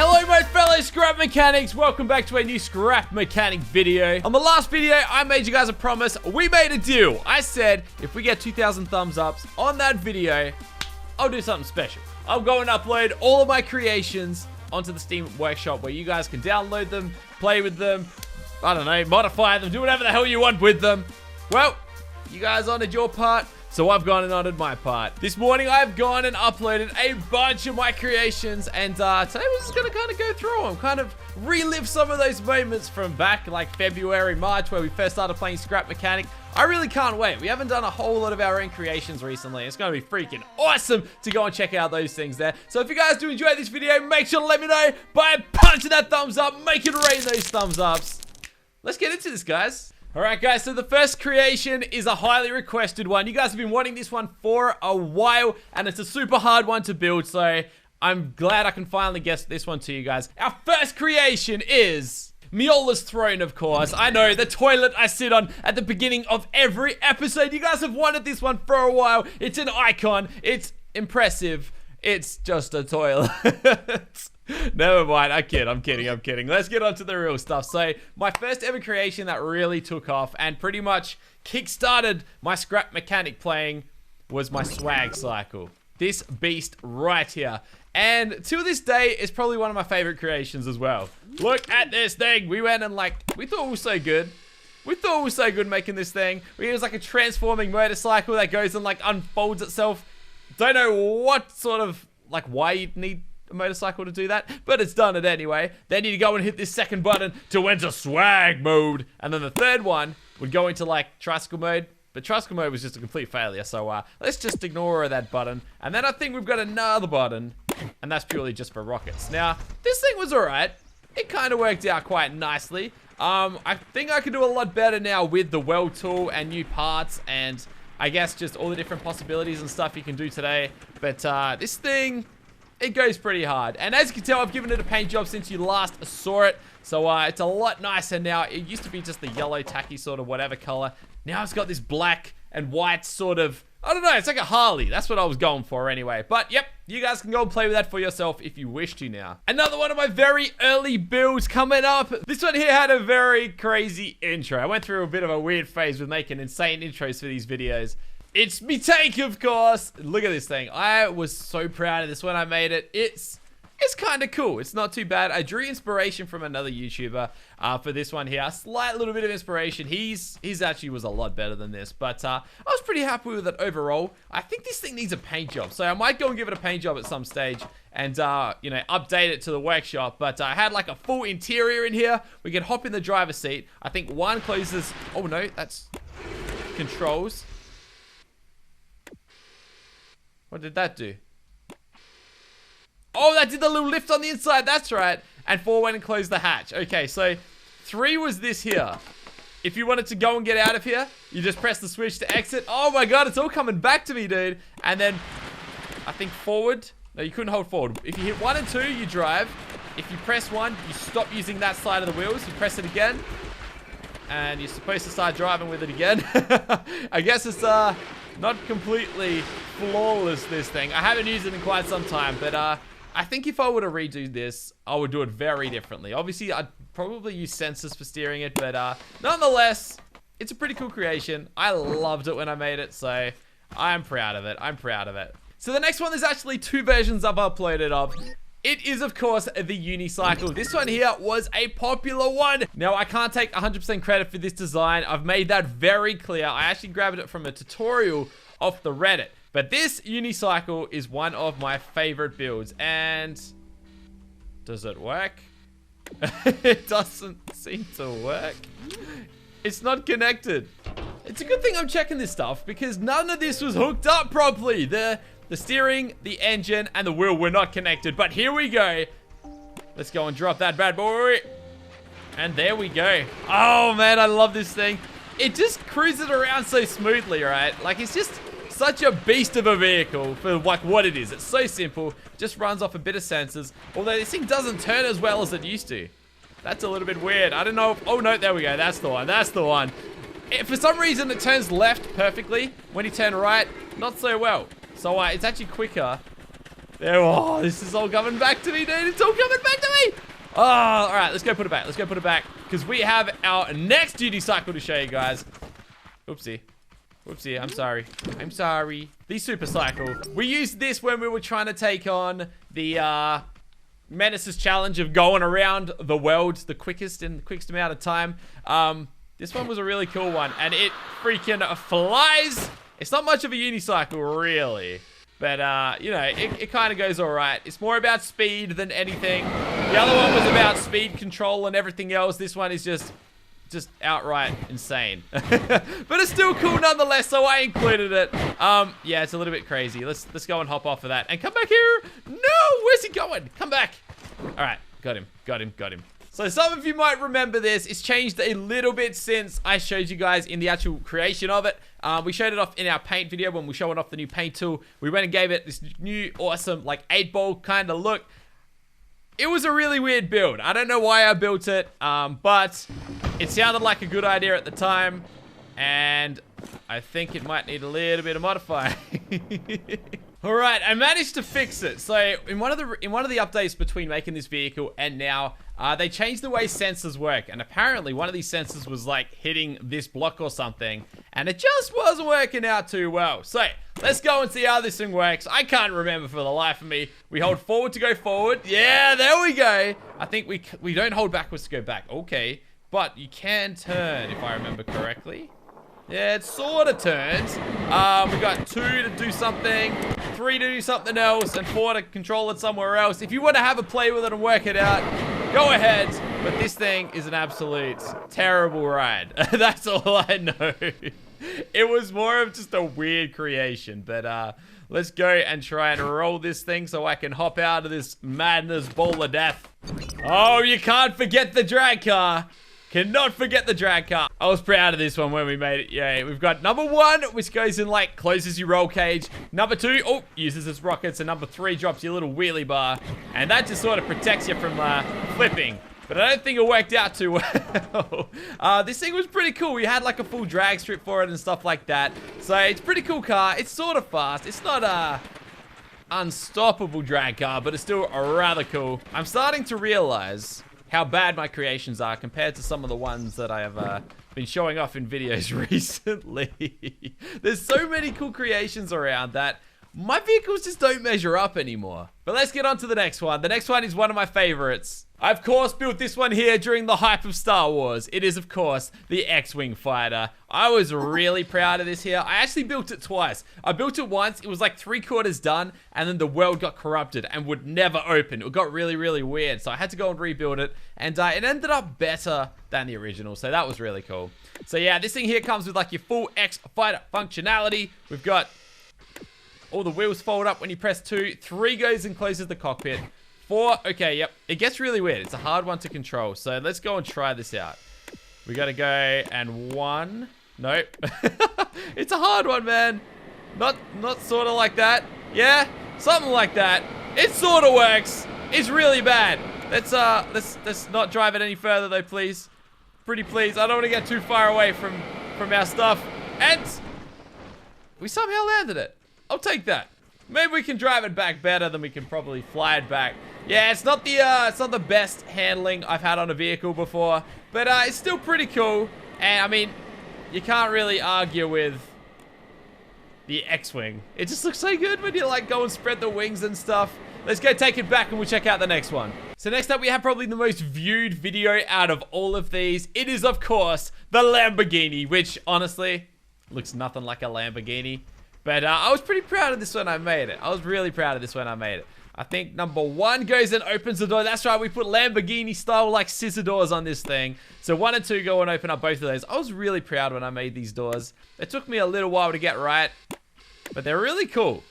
Hello my fellow scrap mechanics, welcome back to a new scrap mechanic video. On the last video, I made you guys a promise. We made a deal. I said, if we get 2,000 thumbs ups on that video, I'll do something special. I'll go and upload all of my creations onto the Steam Workshop where you guys can download them, play with them, I don't know, modify them, do whatever the hell you want with them. Well, you guys honored your part, so I've gone and honored my part. This morning, I've gone and uploaded a bunch of my creations, and today we're just gonna kind of go through them, kind of relive some of those moments from back like February, March, where we first started playing Scrap Mechanic. I really can't wait. We haven't done a whole lot of our own creations recently. It's gonna be freaking awesome to go and check out those things there. So if you guys do enjoy this video, make sure to let me know by punching that thumbs up, make it rain those thumbs ups. Let's get into this, guys. Alright guys, so the first creation is a highly requested one. You guys have been wanting this one for a while, and it's a super hard one to build, so I'm glad I can finally get this one to you guys. Our first creation is Miola's throne, of course. I know, the toilet I sit on at the beginning of every episode. You guys have wanted this one for a while. It's an icon. It's impressive. It's just a toilet. Never mind, I'm kidding. Let's get on to the real stuff. So, my first ever creation that really took off and pretty much kick-started my Scrap Mechanic playing was my swag cycle. This beast right here. And to this day, it's probably one of my favorite creations as well. Look at this thing. We went and we thought it was so good. We thought it was so good making this thing. It was like a transforming motorcycle that goes and unfolds itself. Don't know what sort of, why you'd need a motorcycle to do that, but it's done it anyway. Then you go and hit this second button to enter swag mode, and then the third one would go into tricycle mode, but tricycle mode was just a complete failure, so let's just ignore that button. And then I think we've got another button, and that's purely just for rockets. Now this thing was alright. It kind of worked out quite nicely. I think I can do a lot better now with the weld tool and new parts, and I guess just all the different possibilities and stuff you can do today. But this thing, it goes pretty hard. And as you can tell, I've given it a paint job since you last saw it. So it's a lot nicer now. It used to be just the yellow tacky sort of whatever color. Now it's got this black and white sort of, I don't know, it's like a Harley. That's what I was going for anyway. But yep, you guys can go and play with that for yourself if you wish to now. Another one of my very early builds coming up. This one here had a very crazy intro. I went through a bit of a weird phase with making insane intros for these videos. It's me take, of course. Look at this thing. I was so proud of this when I made it. It's kind of cool. It's not too bad. I drew inspiration from another YouTuber for this one here. A slight little bit of inspiration. He's actually was a lot better than this, but I was pretty happy with it overall. I think this thing needs a paint job, so I might go and give it a paint job at some stage and you know, update it to the workshop. But I had a full interior in here. We can hop in the driver's seat. I think one closes. Oh no, that's controls. What did that do? Oh, that did the little lift on the inside. That's right. And 4 went and closed the hatch. Okay, so 3 was this here. If you wanted to go and get out of here, you just press the switch to exit. Oh my god, it's all coming back to me, dude. And then, I think forward. No, you couldn't hold forward. If you hit 1 and 2, you drive. If you press 1, you stop using that side of the wheels. You press it again. And you're supposed to start driving with it again. I guess it's, not completely flawless, this thing. I haven't used it in quite some time, but I think if I were to redo this, I would do it very differently. Obviously, I'd probably use sensors for steering it, but nonetheless, it's a pretty cool creation. I loved it when I made it, so I'm proud of it. So the next one, there's actually 2 versions I've uploaded of. It is, of course, the unicycle. This one here was a popular one. Now, I can't take 100% credit for this design. I've made that very clear. I actually grabbed it from a tutorial off the Reddit. But this unicycle is one of my favorite builds. And does it work? It doesn't seem to work. It's not connected. It's a good thing I'm checking this stuff because none of this was hooked up properly. The steering, the engine, and the wheel were not connected. But here we go. Let's go and drop that bad boy. And there we go. Oh, man, I love this thing. It just cruises around so smoothly, right? It's just such a beast of a vehicle for, what it is. It's so simple. Just runs off a bit of sensors. Although this thing doesn't turn as well as it used to. That's a little bit weird. I don't know if... Oh, no, there we go. That's the one. That's the one. For some reason, it turns left perfectly. When you turn right, not so well. So it's actually quicker. There, oh, this is all coming back to me, dude. It's all coming back to Oh, all right, let's go put it back. Let's go put it back because we have our next duty cycle to show you guys. Oopsie. Whoopsie, I'm sorry. I'm sorry. The super cycle. We used this when we were trying to take on the Menaces challenge of going around the world the quickest in the quickest amount of time. This one was a really cool one, and it freaking flies. It's not much of a unicycle, really. But, you know, it kind of goes all right. It's more about speed than anything. The other one was about speed control and everything else. This one is just outright insane. But it's still cool nonetheless, so I included it. Yeah, it's a little bit crazy. Let's go and hop off of that and come back here. No, where's he going? Come back. All right, got him. So some of you might remember this. It's changed a little bit since I showed you guys in the actual creation of it. We showed it off in our paint video when we were showing off the new paint tool. We went and gave it this new awesome like 8-ball kind of look. It was a really weird build. I don't know why I built it, but it sounded like a good idea at the time, and I think it might need a little bit of modifying. All right, I managed to fix it. So in one of the updates between making this vehicle and now, they changed the way sensors work, and apparently one of these sensors was like hitting this block or something, and it just wasn't working out too well. So let's go and see how this thing works. I can't remember for the life of me. We hold forward to go forward. Yeah, there we go. I think we don't hold backwards to go back. Okay, but you can turn if I remember correctly. Yeah, it sort of turns. We got 2 to do something, 3 to do something else, and 4 to control it somewhere else. If you want to have a play with it and work it out, go ahead. But this thing is an absolute terrible ride. That's all I know. It was more of just a weird creation. But let's go and try and roll this thing so I can hop out of this madness ball of death. Oh, you can't forget the drag car. Cannot forget the drag car. I was proud of this one when we made it. Yeah, we've got number 1, which goes in like, closes your roll cage. Number 2, oh, uses its rockets. And number 3 drops your little wheelie bar. And that just sort of protects you from flipping. But I don't think it worked out too well. This thing was pretty cool. We had like a full drag strip for it and stuff like that. So it's a pretty cool car. It's sort of fast. It's not a unstoppable drag car, but it's still rather cool. I'm starting to realize how bad my creations are compared to some of the ones that I have been showing off in videos recently. There's so many cool creations around that my vehicles just don't measure up anymore. But let's get on to the next one. The next one is one of my favorites. I, of course, built this one here during the hype of Star Wars. It is, of course, the X-Wing fighter. I was really proud of this here. I actually built it twice. I built it once. It was like 3/4 done, and then the world got corrupted and would never open. It got really, really weird, so I had to go and rebuild it, and it ended up better than the original, so that was really cool. So yeah, this thing here comes with like your full X-Fighter functionality. We've got all the wheels fold up when you press 2. 3 goes and closes the cockpit. 4, okay, yep. It gets really weird. It's a hard one to control. So let's go and try this out. We gotta go and 1. Nope. It's a hard one, man. Not sort of like that. Yeah, something like that. It sort of works. It's really bad. Let's not drive it any further though, please. Pretty please. I don't want to get too far away from our stuff. And we somehow landed it. I'll take that. Maybe we can drive it back better than we can probably fly it back. Yeah, it's not the best handling I've had on a vehicle before, but it's still pretty cool. And I mean, you can't really argue with the X-Wing. It just looks so good when you like go and spread the wings and stuff. Let's go take it back and we'll check out the next one. So next up we have probably the most viewed video out of all of these. It is of course the Lamborghini, which honestly looks nothing like a Lamborghini. But I was pretty proud of this when I made it. I was really proud of this when I made it. I think number 1 goes and opens the door. That's right, we put Lamborghini style like scissor doors on this thing. So 1 and 2 go and open up both of those. I was really proud when I made these doors. It took me a little while to get right, but they're really cool.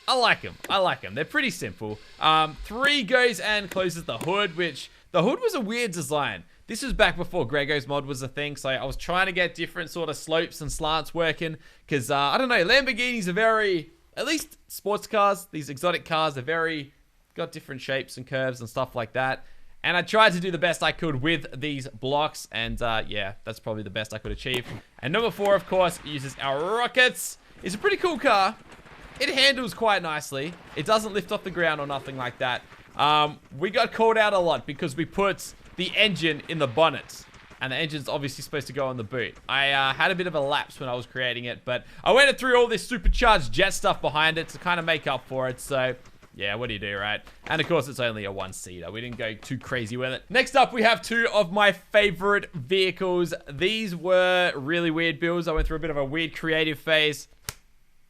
I like them. I like them. They're pretty simple. 3 goes and closes the hood, which the hood was a weird design. This was back before Grego's mod was a thing, so I was trying to get different sort of slopes and slants working, because, I don't know, Lamborghinis are very, at least sports cars, these exotic cars are got different shapes and curves and stuff like that, and I tried to do the best I could with these blocks, and, yeah, that's probably the best I could achieve. And number 4, of course, uses our rockets. It's a pretty cool car. It handles quite nicely. It doesn't lift off the ground or nothing like that. we got called out a lot because we put the engine in the bonnet. And the engine's obviously supposed to go on the boot. I had a bit of a lapse when I was creating it, but I went through all this supercharged jet stuff behind it to kind of make up for it. So, yeah, what do you do, right? And of course, it's only a one-seater. We didn't go too crazy with it. Next up, we have two of my favorite vehicles. These were really weird builds. I went through a bit of a weird creative phase.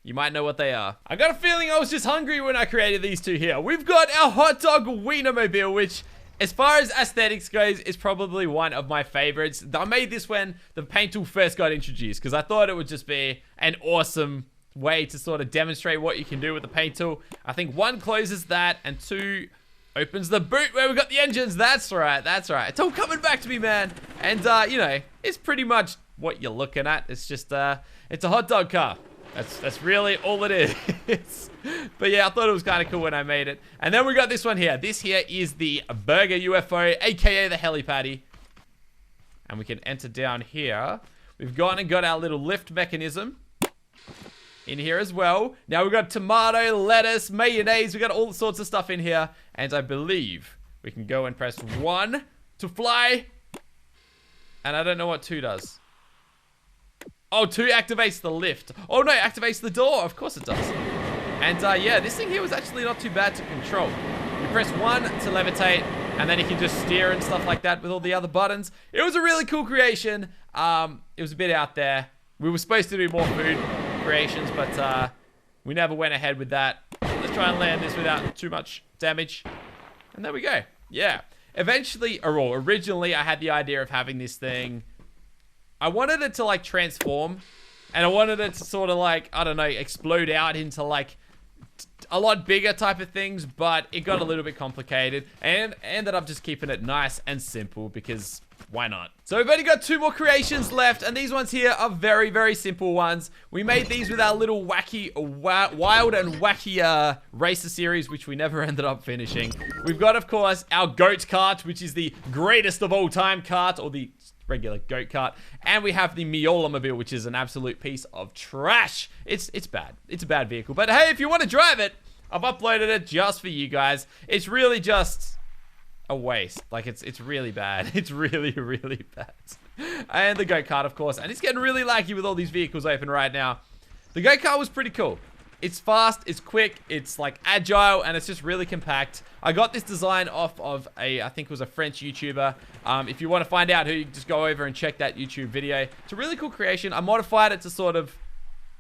You might know what they are. I got a feeling I was just hungry when I created these two here. We've got our hot dog Wienermobile, which, as far as aesthetics goes, is probably one of my favorites. I made this when the paint tool first got introduced because I thought it would just be an awesome way to sort of demonstrate what you can do with the paint tool. I think one closes that and two opens the boot where we got the engines. That's right. That's right. It's all coming back to me, man. And, you know, it's pretty much what you're looking at. It's just, it's a hot dog car. That's really all it is. But yeah, I thought it was kind of cool when I made it. And then we got this one here. This here is the Burger UFO, aka the Helipad. And we can enter down here. We've gone and got our little lift mechanism in here as well. Now we've got tomato, lettuce, mayonnaise. We've got all sorts of stuff in here. And I believe we can go and press 1 to fly. And I don't know what 2 does. Oh, 2 activates the lift. Oh, no, activates the door. Of course it does. And, yeah, this thing here was actually not too bad to control. You press 1 to levitate, and then you can just steer and stuff like that with all the other buttons. It was a really cool creation. It was a bit out there. We were supposed to do more food creations, but we never went ahead with that. Let's try and land this without too much damage. And there we go. Yeah. Eventually, or originally, I had the idea of having this thing... I wanted it to, like, transform, and I wanted it to sort of, like, I don't know, explode out into, like, a lot bigger type of things, but it got a little bit complicated, and ended up just keeping it nice and simple, because why not? So we've only got 2 more creations left, and these ones here are very, very simple ones. We made these with our little wacky, wild and wacky racer series, which we never ended up finishing. We've got, of course, our goat cart, which is the greatest of all time cart, or the regular goat cart, and we have the Miola-mobile, which is an absolute piece of trash. It's bad. It's a bad vehicle, but hey, if you want to drive it, I've uploaded it just for you guys. It's really just a waste. Like, it's really bad. It's really, really bad. And the goat cart, of course, and it's getting really laggy with all these vehicles open right now. The goat cart was pretty cool. It's fast, it's quick, it's like agile, and it's just really compact. I got this design off of I think it was a French YouTuber. If you want to find out who, you just go over and check that YouTube video. It's a really cool creation. I modified it to sort of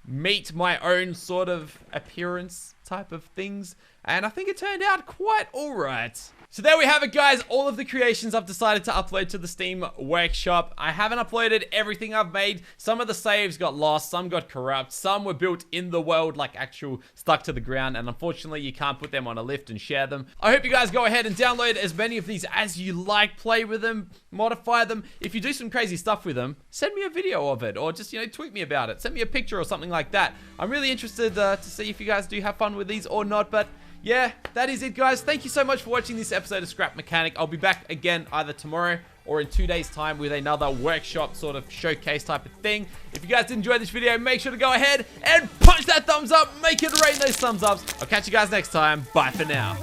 meet my own sort of appearance type of things, and I think it turned out quite alright. So there we have it, guys. All of the creations I've decided to upload to the Steam Workshop. I haven't uploaded everything I've made. Some of the saves got lost, some got corrupt, some were built in the world, like actual stuck to the ground, and unfortunately you can't put them on a lift and share them. I hope you guys go ahead and download as many of these as you like, play with them, modify them. If you do some crazy stuff with them, send me a video of it, or just, you know, tweet me about it. Send me a picture or something like that. I'm really interested to see if you guys do have fun with these or not, but yeah, that is it, guys. Thank you so much for watching this episode of Scrap Mechanic. I'll be back again either tomorrow or in 2 days' time with another workshop sort of showcase type of thing. If you guys did enjoy this video, make sure to go ahead and punch that thumbs up. Make it rain those thumbs ups. I'll catch you guys next time. Bye for now.